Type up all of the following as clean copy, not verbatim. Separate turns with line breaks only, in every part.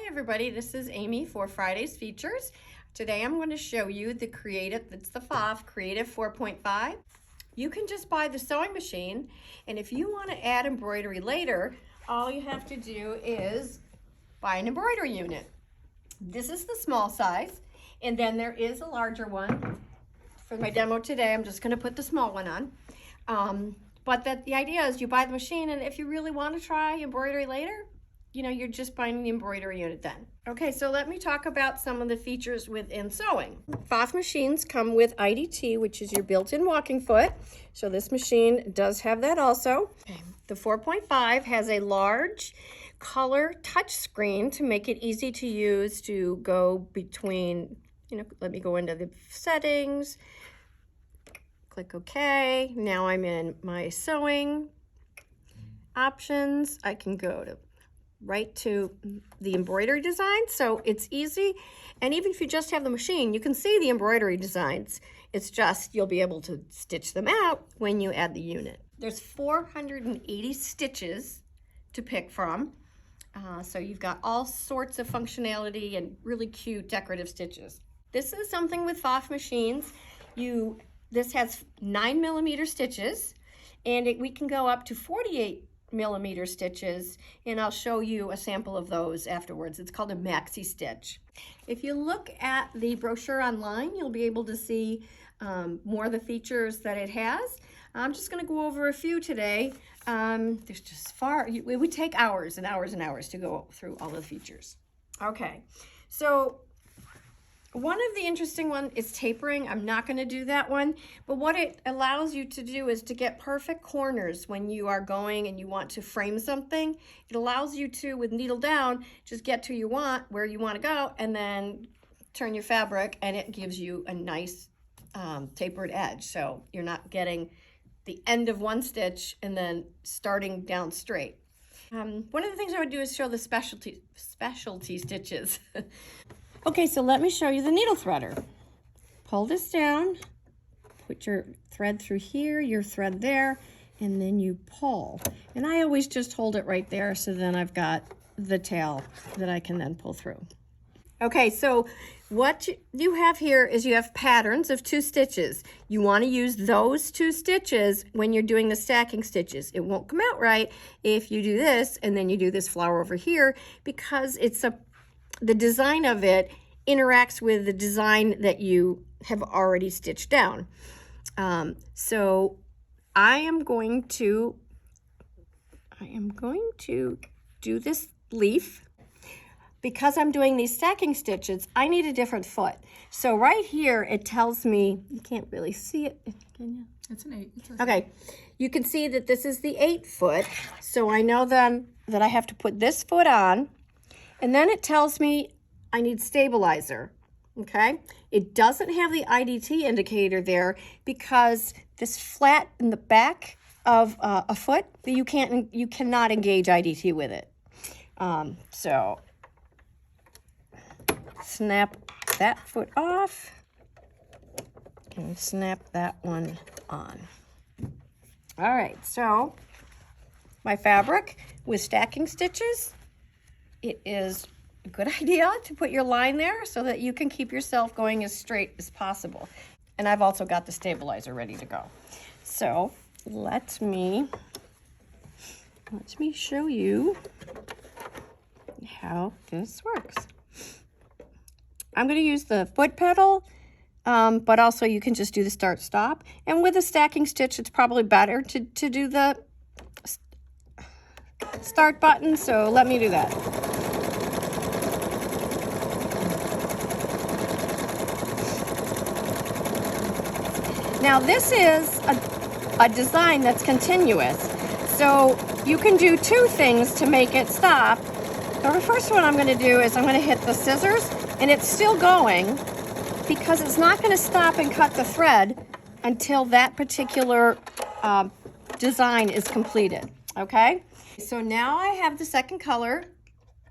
Hi everybody, this is Amy for Friday's Features. Today I'm going to show you the it's the PFAFF Creative 4.5. You can just buy the sewing machine, and if you want to add embroidery later, all you have to do is buy an embroidery unit. This is the small size, and then there is a larger one. For my demo today, I'm just going to put the small one on. But the idea is you buy the machine, and if you really want to try embroidery later, you're just buying the embroidery unit then. Okay, so let me talk about some of the features within sewing. PFAFF machines come with IDT, which is your built-in walking foot. So this machine does have that also. Okay. The 4.5 has a large color touch screen to make it easy to use to go between, let me go into the settings, click OK. Now I'm in my sewing options. I can go right to the embroidery design, so it's easy. And even if you just have the machine, you can see the embroidery designs. It's just you'll be able to stitch them out when you add the unit. There's 480 stitches to pick from, so you've got all sorts of functionality and really cute decorative stitches. This is something with PFAFF machines. This has 9mm stitches, and we can go up to 48mm stitches, and I'll show you a sample of those afterwards. It's called a maxi stitch. If you look at the brochure online, you'll be able to see more of the features that it has. I'm just going to go over a few today. There's just it would take hours and hours and hours to go through all the features. Okay, so one of the interesting ones is tapering. I'm not going to do that one, but what it allows you to do is to get perfect corners when you are going and you want to frame something. It allows you to, with needle down, just get to where you want to go, and then turn your fabric, and it gives you a nice tapered edge. So you're not getting the end of one stitch and then starting down straight. One of the things I would do is show the specialty stitches. Okay, so let me show you the needle threader. Pull this down, put your thread through here, your thread there, and then you pull. And I always just hold it right there, so then I've got the tail that I can then pull through. Okay, so what you have here is you have patterns of 2 stitches. You want to use those 2 stitches when you're doing the stacking stitches. It won't come out right if you do this and then you do this flower over here, because the design of it interacts with the design that you have already stitched down. So I am going to do this leaf. Because I'm doing these stacking stitches, I need a different foot. So right here, it tells me, you can't really see it, can you?
It's an 8.
Okay, you can see that this is the 8 foot. So I know then that I have to put this foot on, and then it tells me I need stabilizer, okay? It doesn't have the IDT indicator there because this flat in the back of a foot, you cannot engage IDT with it. So snap that foot off and snap that one on. All right, so my fabric with stacking stitches, it is a good idea to put your line there so that you can keep yourself going as straight as possible. And I've also got the stabilizer ready to go. So let me show you how this works. I'm going to use the foot pedal, but also you can just do the start stop. And with a stacking stitch, it's probably better to do the start button. So let me do that. Now this is a design that's continuous. So you can do 2 things to make it stop. The first one I'm going to do is I'm going to hit the scissors, and it's still going because it's not going to stop and cut the thread until that particular design is completed, okay? So now I have the second color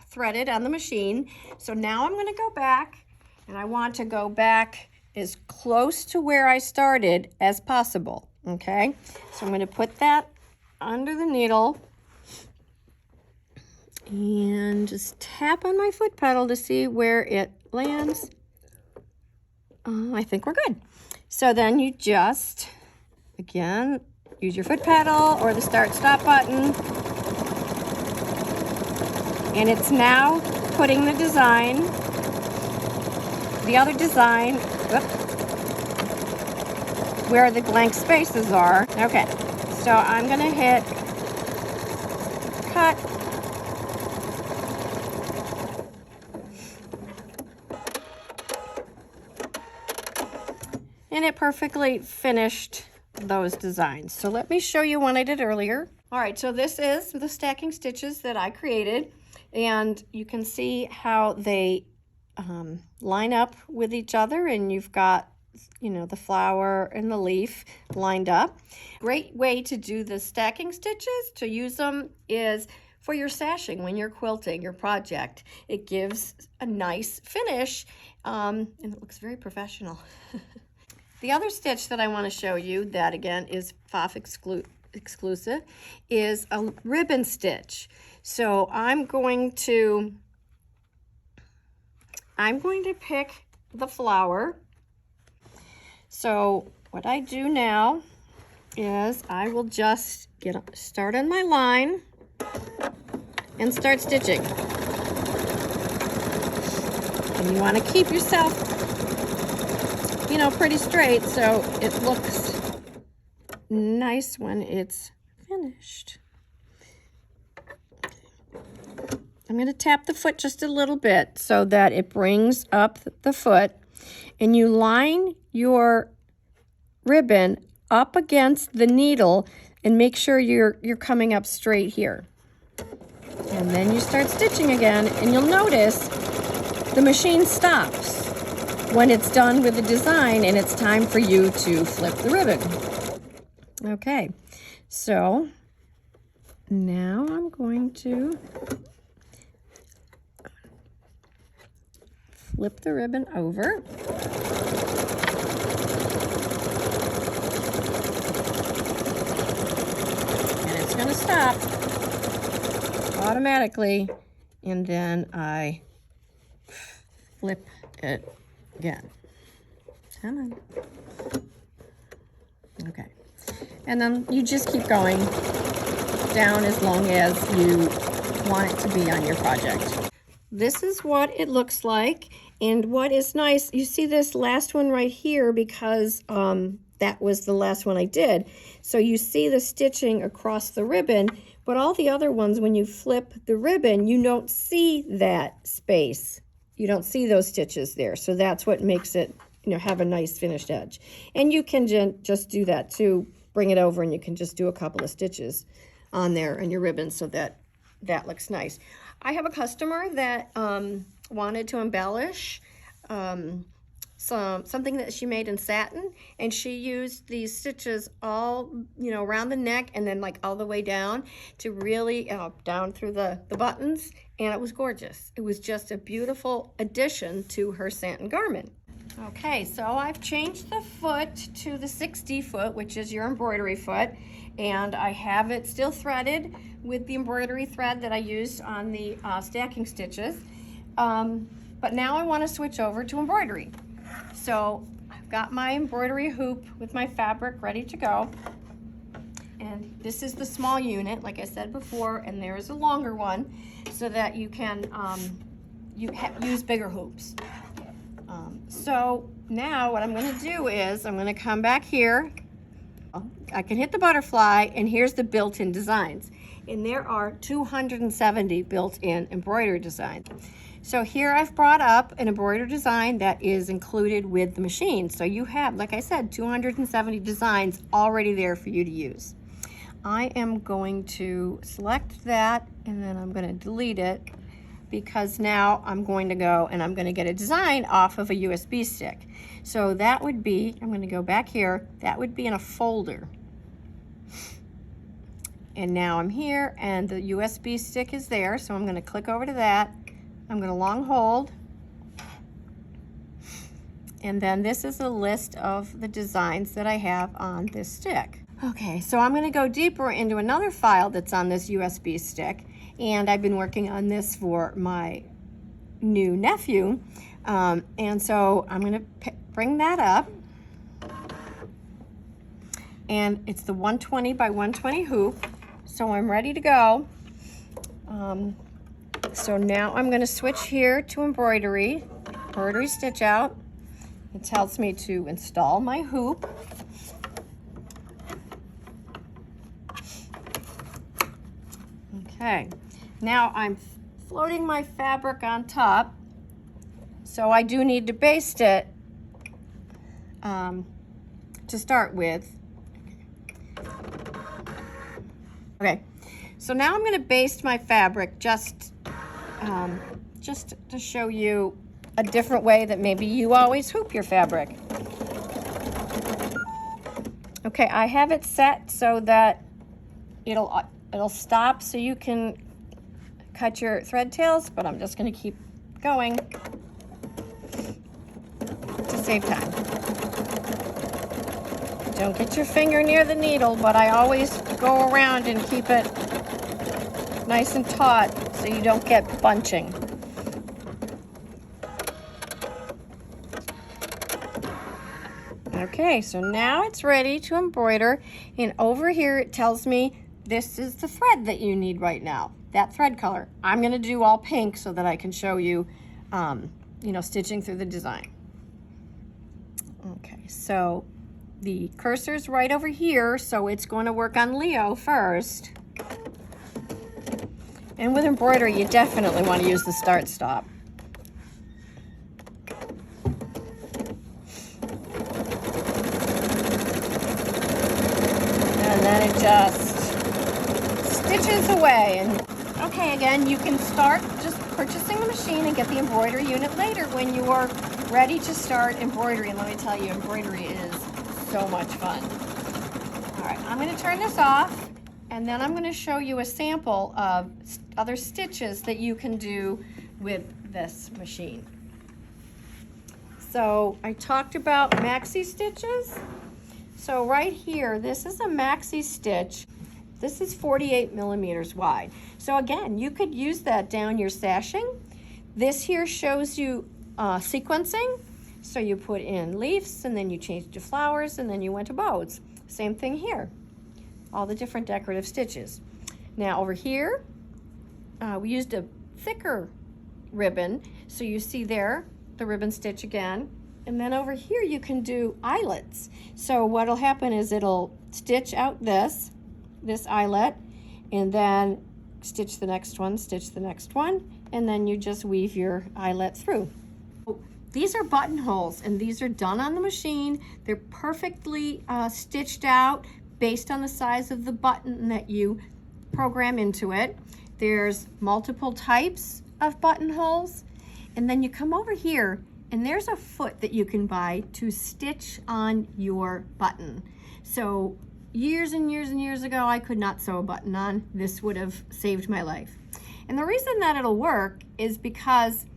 threaded on the machine. So now I'm going to go back, and I want to go back as close to where I started as possible, okay? So I'm going to put that under the needle, And just tap on my foot pedal to see where it lands. I think we're good. So then you just, again, use your foot pedal or the start-stop button. And it's now putting the design, the other design, where the blank spaces are. Okay, so I'm gonna hit cut. And it perfectly finished those designs. So let me show you one I did earlier. All right, so this is the stacking stitches that I created, and you can see how they line up with each other, and you've got, you know, the flower and the leaf lined up. Great way to do the stacking stitches, to use them, is for your sashing when you're quilting your project. It gives a nice finish, and it looks very professional. The other stitch that I want to show you, that again is PFAFF exclusive, is a ribbon stitch. So I'm going to pick the flower. So what I do now is I will just start on my line and start stitching. And you want to keep yourself, you know, pretty straight so it looks nice when it's finished. I'm going to tap the foot just a little bit so that it brings up the foot, and you line your ribbon up against the needle and make sure you're coming up straight here. And then you start stitching again, and you'll notice the machine stops when it's done with the design and it's time for you to flip the ribbon. Okay, so now I'm going to flip the ribbon over. And it's going to stop automatically, and then I flip it again. Come on. Okay. And then you just keep going down as long as you want it to be on your project. This is what it looks like, and what is nice, you see this last one right here because that was the last one I did. So you see the stitching across the ribbon, but all the other ones, when you flip the ribbon, you don't see that space. You don't see those stitches there. So that's what makes it, you know, have a nice finished edge. And you can just do that too. Bring it over and you can just do a couple of stitches on there on your ribbon so that that looks nice. I have a customer that wanted to embellish something that she made in satin, and she used these stitches all, you know, around the neck and then like all the way down to really down through the buttons, and it was gorgeous. It was just a beautiful addition to her satin garment. Okay, so I've changed the foot to the 6D foot, which is your embroidery foot, and I have it still threaded with the embroidery thread that I used on the stacking stitches. But now I want to switch over to embroidery. So I've got my embroidery hoop with my fabric ready to go. And this is the small unit, like I said before, and there is a longer one so that you can use bigger hoops. So now what I'm going to do is I'm going to come back here. I can hit the butterfly, and here's the built-in designs. And there are 270 built-in embroidery designs. So here I've brought up an embroidery design that is included with the machine. So you have, like I said, 270 designs already there for you to use. I am going to select that, and then I'm going to delete it, because now I'm going to go and I'm going to get a design off of a USB stick. So that would be, I'm going to go back here, that would be in a folder. And now I'm here and the USB stick is there, so I'm going to click over to that. I'm going to long hold. And then this is a list of the designs that I have on this stick. Okay, so I'm going to go deeper into another file that's on this USB stick, and I've been working on this for my new nephew, and so I'm going to bring that up, and it's the 120 by 120 hoop, so I'm ready to go. So now I'm going to switch here to embroidery stitch out. It tells me to install my hoop. Okay, now I'm floating my fabric on top, so I do need to baste it to start with. Okay, so now I'm going to baste my fabric just to show you a different way that maybe you always hoop your fabric. Okay, I have it set so that it'll stop so you can cut your thread tails, but I'm just going to keep going to save time. Don't get your finger near the needle, but I always go around and keep it nice and taut so you don't get bunching. Okay, so now it's ready to embroider, and over here it tells me this is the thread that you need right now, that thread color. I'm going to do all pink so that I can show you, stitching through the design. Okay, so the cursor's right over here, so it's going to work on Leo first. And with embroidery, you definitely want to use the start stop. And then it just stitches away. And okay, again, you can start just purchasing the machine and get the embroidery unit later when you are ready to start embroidery. And let me tell you, embroidery is so much fun. All right, I'm going to turn this off, and then I'm going to show you a sample of other stitches that you can do with this machine. So I talked about maxi stitches. So right here, this is a maxi stitch. This is 48 millimeters wide. So again, you could use that down your sashing. This here shows you sequencing. So you put in leaves, and then you changed to flowers, and then you went to bows. Same thing here, all the different decorative stitches. Now over here, we used a thicker ribbon. So you see there, the ribbon stitch again. And then over here you can do eyelets. So what'll happen is it'll stitch out this eyelet, and then stitch the next one, and then you just weave your eyelet through. These are buttonholes, and these are done on the machine. They're perfectly stitched out based on the size of the button that you program into it. There's multiple types of buttonholes, and then you come over here, and there's a foot that you can buy to stitch on your button. So years and years and years ago, I could not sew a button on. This would have saved my life. And the reason that it'll work is because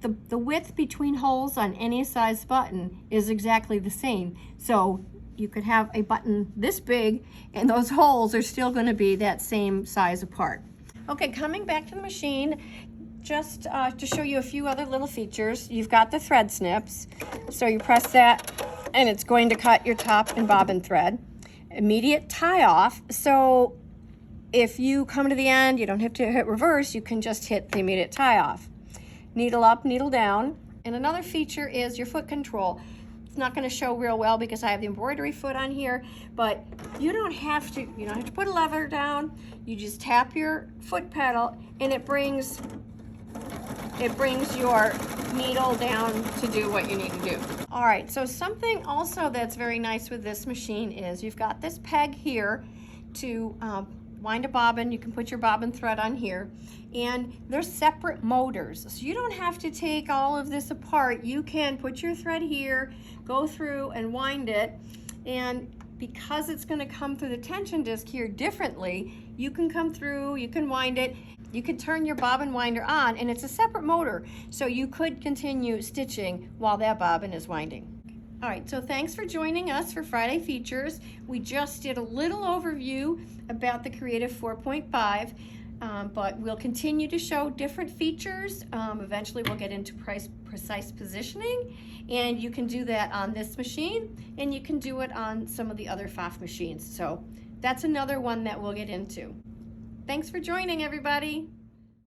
the width between holes on any size button is exactly the same. So you could have a button this big, and those holes are still going to be that same size apart. Okay, coming back to the machine, just to show you a few other little features. You've got the thread snips. So you press that, and it's going to cut your top and bobbin thread. Immediate tie off. So if you come to the end, you don't have to hit reverse, you can just hit the immediate tie off. Needle up, needle down. And another feature is your foot control. It's not going to show real well because I have the embroidery foot on here, but you don't have to put a lever down. You just tap your foot pedal, and it brings your needle down to do what you need to do. All right, so something also that's very nice with this machine is you've got this peg here to wind a bobbin. You can put your bobbin thread on here, and they're separate motors. So you don't have to take all of this apart. You can put your thread here, go through and wind it, and because it's going to come through the tension disc here differently, you can come through, you can wind it, you could turn your bobbin winder on, and it's a separate motor, so you could continue stitching while that bobbin is winding. All right, so thanks for joining us for Friday Features. We just did a little overview about the Creative 4.5. But we'll continue to show different features. Eventually we'll get into precise positioning, and you can do that on this machine, and you can do it on some of the other PFAFF machines. So that's another one that we'll get into. Thanks for joining, everybody.